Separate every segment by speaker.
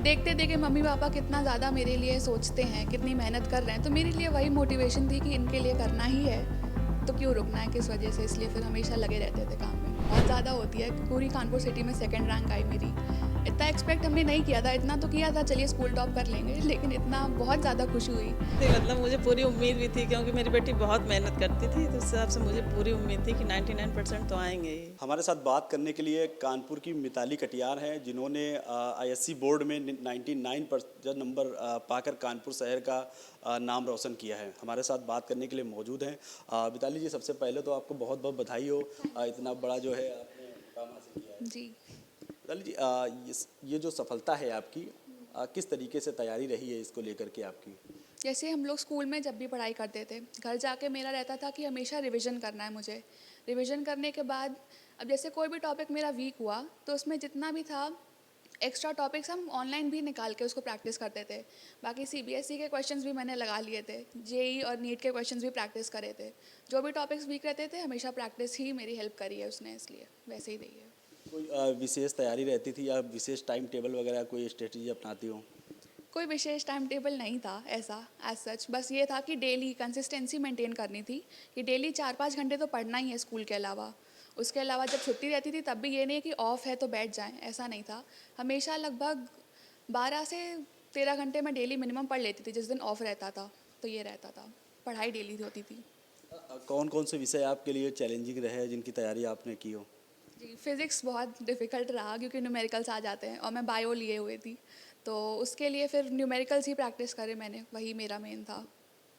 Speaker 1: देखते देखे mummy papa कितना ज़्यादा मेरे लिए सोचते हैं, कितनी मेहनत कर रहे हैं, तो मेरे लिए वही मोटिवेशन थी कि इनके लिए करना ही है, तो क्यों रुकना है किस वजह से। इसलिए फिर हमेशा लगे रहते थे काम में। बहुत ज़्यादा होती है, पूरी कानपुर सिटी में सेकंड रैंक आई मेरी। इतना एक्सपेक्ट हमने नहीं किया था, इतना तो किया था चलिए स्कूल टॉप कर लेंगे, लेकिन इतना बहुत ज़्यादा खुशी हुई।
Speaker 2: नहीं, मतलब मुझे पूरी उम्मीद भी थी क्योंकि मेरी बेटी बहुत मेहनत करती थी, तो उस हिसाब से मुझे पूरी उम्मीद थी कि 99% तो आएंगे ही।
Speaker 3: हमारे साथ बात करने के लिए कानपुर की मिताली कटियार हैं, जिन्होंने आईएससी बोर्ड में 99% नंबर पाकर कानपुर शहर का नाम रोशन किया है। हमारे साथ बात करने के लिए मौजूद हैं। मिताली जी, सबसे पहले तो आपको बहुत बहुत बधाई हो, इतना बड़ा जो है आपने काम हासिल किया है।
Speaker 1: जी।
Speaker 3: मिताली जी, ये जो सफलता है आपकी, किस तरीके से तैयारी रही है इसको लेकर के आपकी?
Speaker 1: जैसे हम लोग स्कूल में जब भी पढ़ाई करते थे, घर जाके मेरा रहता था कि हमेशा रिवीजन करना है मुझे। रिवीजन करने के बाद अब जैसे कोई भी टॉपिक मेरा वीक हुआ, तो उसमें जितना भी था एक्स्ट्रा टॉपिक्स हम ऑनलाइन भी निकाल के उसको प्रैक्टिस करते थे। बाकी सीबीएसई के क्वेश्चंस भी मैंने लगा लिए थे, जेई और नीट के क्वेश्चंस भी प्रैक्टिस करे थे। जो भी टॉपिक्स वीक रहते थे, हमेशा प्रैक्टिस ही मेरी हेल्प करी है उसने, इसलिए वैसे ही रही है।
Speaker 3: कोई विशेष तैयारी रहती थी या विशेष टाइम टेबल वगैरह कोई स्ट्रेटजी अपनाती हो?
Speaker 1: कोई विशेष टाइम टेबल नहीं था ऐसा एज सच, बस ये था कि डेली कंसिस्टेंसी मेंटेन करनी थी कि डेली 4-5 घंटे तो पढ़ना ही है स्कूल के अलावा। उसके अलावा जब छुट्टी रहती थी तब भी ये नहीं कि ऑफ है तो बैठ जाएं, ऐसा नहीं था। हमेशा लगभग 12 से 13 घंटे मैं डेली मिनिमम पढ़ लेती थी जिस दिन ऑफ रहता था, तो ये रहता था, पढ़ाई डेली होती थी।
Speaker 3: कौन कौन से विषय आपके लिए चैलेंजिंग रहे जिनकी तैयारी आपने की हो?
Speaker 1: जी, फिज़िक्स बहुत डिफ़िकल्ट रहा क्योंकि न्यूमेरिकल्स आ जाते हैं और मैं बायो लिए हुई थी, तो उसके लिए फिर न्यूमेरिकल्स ही प्रैक्टिस करे मैंने, वही मेरा मेन था,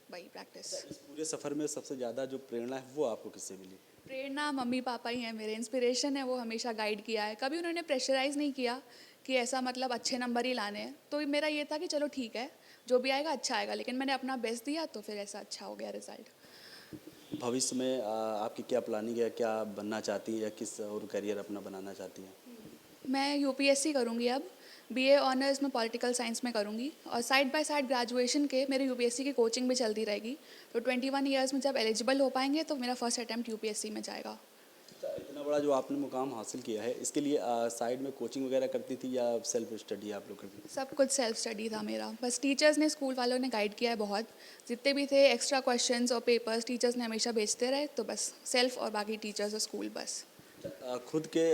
Speaker 1: वही प्रैक्टिस।
Speaker 3: इस पूरे सफ़र में सबसे ज़्यादा जो प्रेरणा है वो आपको किससे मिली?
Speaker 1: प्रेरणा मम्मी पापा ही हैं, मेरे इंस्पिरेशन है, वो हमेशा गाइड किया है। कभी उन्होंने प्रेशराइज़ नहीं किया कि ऐसा मतलब अच्छे नंबर ही लाने हैं, तो मेरा ये था कि चलो ठीक है, जो भी आएगा अच्छा आएगा, लेकिन मैंने अपना बेस्ट दिया तो फिर ऐसा अच्छा हो गया रिज़ल्ट।
Speaker 3: भविष्य में आपकी क्या प्लानिंग है, क्या बनना चाहती हैं या किस और करियर अपना बनाना चाहती हैं?
Speaker 1: मैं यूपीएससी करूँगी अब, बीए ऑनर्स में पॉलिटिकल साइंस में करूँगी और साइड बाय साइड ग्रेजुएशन के मेरे यूपीएससी की कोचिंग भी चलती रहेगी। तो 21 ईयर्स में जब एलिजिबल हो पाएंगे तो मेरा फर्स्ट अटैम्प्ट यूपीएससी में जाएगा।
Speaker 3: तो इतना बड़ा जो आपने मुकाम हासिल किया है, इसके लिए साइड में कोचिंग वगैरह करती थी या सेल्फ स्टडी आप लोग करती थी?
Speaker 1: सब कुछ सेल्फ स्टडी था मेरा, बस टीचर्स ने, स्कूल वालों ने गाइड किया है बहुत। जितने भी थे एक्स्ट्रा क्वेश्चंस और पेपर्स टीचर्स ने हमेशा भेजते रहे, तो बस सेल्फ और बाकी टीचर्स और स्कूल बस।
Speaker 3: खुद के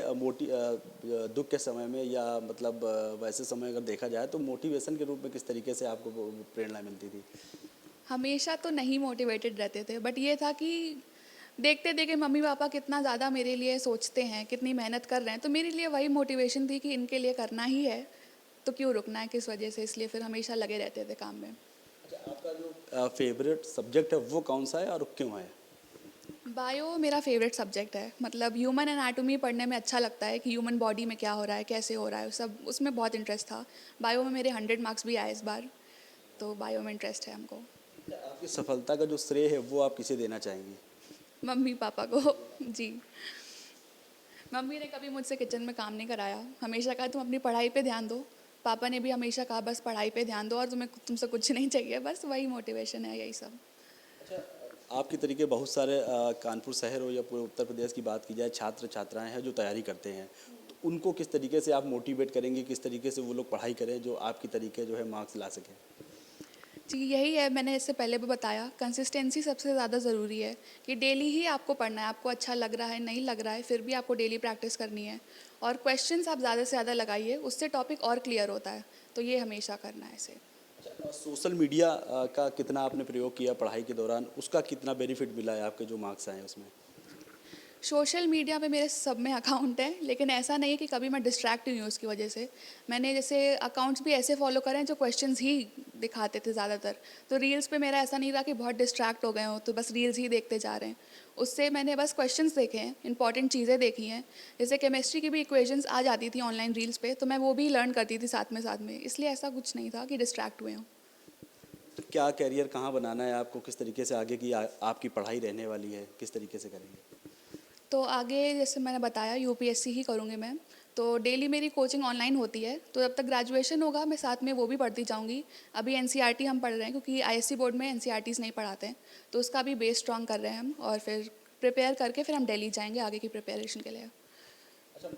Speaker 3: दुख के समय में या मतलब वैसे समय अगर देखा जाए तो मोटिवेशन के रूप में किस तरीके से आपको प्रेरणा मिलती थी?
Speaker 1: हमेशा तो नहीं मोटिवेटेड रहते थे, बट ये था कि देखते देखे मम्मी पापा कितना ज़्यादा मेरे लिए सोचते हैं, कितनी मेहनत कर रहे हैं, तो मेरे लिए वही मोटिवेशन थी कि इनके लिए करना ही है, तो क्यों रुकना है किस वजह से। इसलिए फिर हमेशा लगे रहते थे काम में।
Speaker 3: अच्छा, आपका जो फेवरेट सब्जेक्ट है वो कौन सा है और क्यों है?
Speaker 1: बायो मेरा फेवरेट सब्जेक्ट है, मतलब ह्यूमन एनाटॉमी पढ़ने में अच्छा लगता है कि ह्यूमन बॉडी में क्या हो रहा है, कैसे हो रहा है, सब उसमें बहुत इंटरेस्ट था। बायो में मेरे 100 मार्क्स भी आए इस बार, तो बायो में इंटरेस्ट है हमको।
Speaker 3: आपकी सफलता का जो श्रेय है वो आप किसे देना चाहेंगी?
Speaker 1: मम्मी पापा को। जी। मम्मी ने कभी मुझसे किचन में काम नहीं कराया, हमेशा कहा तुम अपनी पढ़ाई पे ध्यान दो। पापा ने भी हमेशा कहा बस पढ़ाई पे ध्यान दो और तुम्हें तुमसे कुछ नहीं चाहिए, बस वही मोटिवेशन है, यही सब।
Speaker 3: आपके तरीके बहुत सारे कानपुर शहर हो या पूरे उत्तर प्रदेश की बात की जाए, छात्र छात्राएं हैं जो तैयारी करते हैं, तो उनको किस तरीके से आप मोटिवेट करेंगे, किस तरीके से वो लोग पढ़ाई करें जो आपकी तरीके जो है मार्क्स ला सकें?
Speaker 1: जी, यही है, मैंने इससे पहले भी बताया, कंसिस्टेंसी सबसे ज़्यादा ज़रूरी है कि डेली ही आपको पढ़ना है। आपको अच्छा लग रहा है, नहीं लग रहा है, फिर भी आपको डेली प्रैक्टिस करनी है और क्वेश्चंस आप ज़्यादा से ज़्यादा लगाइए, उससे टॉपिक और क्लियर होता है, तो ये हमेशा करना है इसे।
Speaker 3: सोशल मीडिया का कितना आपने प्रयोग किया पढ़ाई के दौरान, उसका कितना बेनिफिट मिला है आपके जो मार्क्स आए उसमें?
Speaker 1: सोशल मीडिया पे मेरे सब में अकाउंट हैं, लेकिन ऐसा नहीं है कि कभी मैं डिस्ट्रैक्ट हुई हूँ उसकी वजह से। मैंने जैसे अकाउंट्स भी ऐसे फॉलो करे हैं जो क्वेश्चंस ही दिखाते थे ज़्यादातर, तो रील्स पे मेरा ऐसा नहीं रहा कि बहुत डिस्ट्रैक्ट हो गए हो तो बस रील्स ही देखते जा रहे हैं। उससे मैंने बस क्वेश्चंस देखे हैं, इंपॉर्टेंट चीज़ें देखी हैं। जैसे केमिस्ट्री की भी इक्वेशंस आ जाती थी ऑनलाइन रील्स पे, तो मैं वो भी लर्न करती थी साथ में, इसलिए ऐसा कुछ नहीं था कि डिस्ट्रैक्ट हुए हों।
Speaker 3: तो क्या करियर कहाँ बनाना है आपको, किस तरीके से आगे की आपकी पढ़ाई रहने वाली है, किस तरीके से करेंगे?
Speaker 1: तो आगे जैसे मैंने बताया यूपीएससी ही करूँगी मैं, तो डेली मेरी कोचिंग ऑनलाइन होती है, तो जब तक ग्रेजुएशन होगा मैं साथ में वो भी पढ़ती जाऊँगी। अभी एनसीईआरटी हम पढ़ रहे हैं क्योंकि आईएससी बोर्ड में एनसीईआरटीज़ नहीं पढ़ाते हैं, तो उसका भी बेस स्ट्रॉन्ग कर रहे हैं हम और फिर प्रिपेयर करके फिर हम दिल्ली जाएंगे आगे की प्रिपरेशन के लिए।
Speaker 3: अच्छा,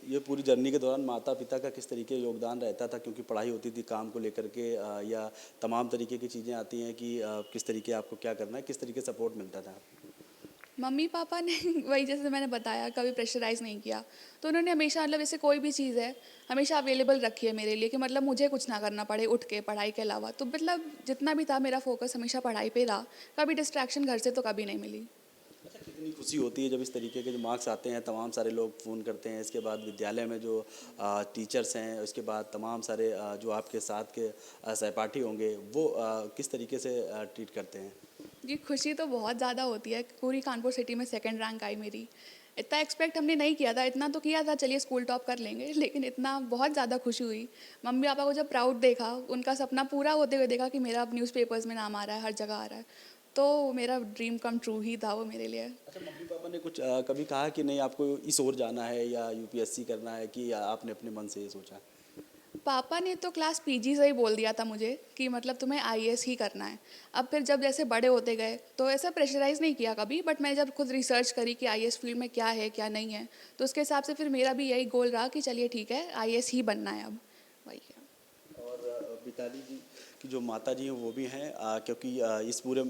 Speaker 3: ये पूरी जर्नी के दौरान माता पिता का किस तरीके योगदान रहता था, क्योंकि पढ़ाई होती थी काम को लेकर के या तमाम तरीके की चीज़ें आती हैं कि किस तरीके आपको क्या करना है, किस तरीके सपोर्ट मिलता था?
Speaker 1: मम्मी पापा ने वही जैसे मैंने बताया कभी प्रेशराइज़ नहीं किया। तो उन्होंने हमेशा मतलब जैसे कोई भी चीज़ है हमेशा अवेलेबल रखी है मेरे लिए कि मतलब मुझे कुछ ना करना पड़े उठ के पढ़ाई के अलावा। तो मतलब जितना भी था मेरा फ़ोकस हमेशा पढ़ाई पे रहा। कभी डिस्ट्रैक्शन घर से तो कभी नहीं मिली।
Speaker 3: अच्छा, कितनी खुशी होती है जब इस तरीके के जो मार्क्स आते हैं, तमाम सारे लोग फ़ोन करते हैं, इसके बाद विद्यालय में जो टीचर्स हैं, उसके बाद तमाम सारे जो आपके साथ के सहपाठी होंगे वो किस तरीके से ट्रीट करते हैं?
Speaker 1: जी, खुशी तो बहुत ज़्यादा होती है। पूरी कानपुर सिटी में सेकंड रैंक आई मेरी। इतना एक्सपेक्ट हमने नहीं किया था, इतना तो किया था चलिए स्कूल टॉप कर लेंगे, लेकिन इतना बहुत ज़्यादा खुशी हुई। मम्मी-पापा को जब प्राउड देखा, उनका सपना पूरा होते हुए देखा कि मेरा अब न्यूज़पेपर्स में नाम आ रहा है, हर जगह आ रहा है, तो मेरा ड्रीम कम ट्रू ही था वो मेरे लिए।
Speaker 3: अच्छा, मम्मी पापा ने कुछ कभी कहा कि नहीं आपको इस ओर जाना है या यूपीएससी करना है, कि आपने अपने मन से ये सोचा?
Speaker 1: पापा ने तो क्लास पीजी से ही बोल दिया था मुझे कि मतलब तुम्हें आईएएस ही करना है। अब फिर जब जैसे बड़े होते गए तो ऐसा प्रेशराइज़ नहीं किया कभी, बट मैंने जब खुद रिसर्च करी कि आईएएस फील्ड में क्या है क्या नहीं है, तो उसके हिसाब से फिर मेरा भी यही गोल रहा कि चलिए ठीक है आईएएस ही बनना है अब, वही है।
Speaker 3: और मिताली जी की जो माता जी हैं वो भी हैं, क्योंकि इस पूरे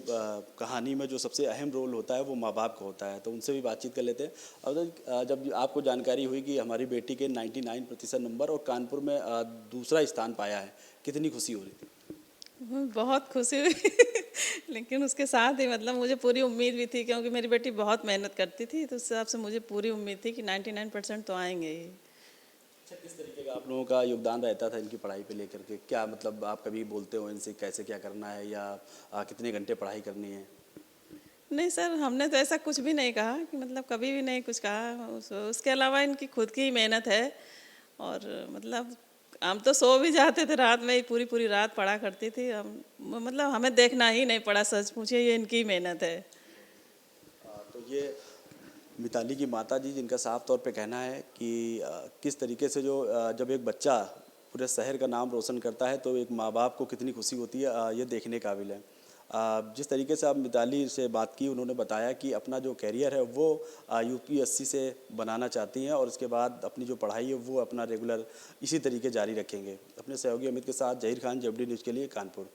Speaker 3: कहानी में जो सबसे अहम रोल होता है वो माँ बाप का होता है, तो उनसे भी बातचीत कर लेते हैं। और जब आपको जानकारी हुई कि हमारी बेटी के 99% नंबर और कानपुर में दूसरा स्थान पाया है, कितनी खुशी हो रही थी?
Speaker 2: बहुत खुशी हुई लेकिन उसके साथ ही मतलब मुझे पूरी उम्मीद भी थी, क्योंकि मेरी बेटी बहुत मेहनत करती थी, तो उस हिसाब से मुझे पूरी उम्मीद थी कि 99% तो आएंगे ही।
Speaker 3: अच्छा, किस तरीके का आप लोगों का योगदान रहता था इनकी पढ़ाई पे लेकर के? क्या मतलब आप कभी बोलते हो इनसे कैसे क्या करना है, या कितने घंटे पढ़ाई करनी है?
Speaker 2: नहीं सर, हमने तो ऐसा कुछ भी नहीं कहा कि मतलब कभी भी नहीं कुछ कहा। उसके अलावा इनकी खुद की ही मेहनत है। और मतलब हम तो सो भी जाते थे रात में ही, पूरी पूरी रात पढ़ा करती थी हम। मतलब हमें देखना ही नहीं पड़ा, सच पूछिए ये इनकी ही मेहनत है।
Speaker 3: तो ये मिताली की माता जी, जिनका साफ तौर पे कहना है कि किस तरीके से जो जब एक बच्चा पूरे शहर का नाम रोशन करता है तो एक माँ बाप को कितनी खुशी होती है, ये देखने काबिल है। जिस तरीके से आप मिताली से बात की, उन्होंने बताया कि अपना जो कैरियर है वो यूपीएससी से बनाना चाहती हैं और उसके बाद अपनी जो पढ़ाई है वो अपना रेगुलर इसी तरीके जारी रखेंगे। अपने सहयोगी अमित के साथ जहीर खान, जेबडी न्यूज़ के लिए कानपुर।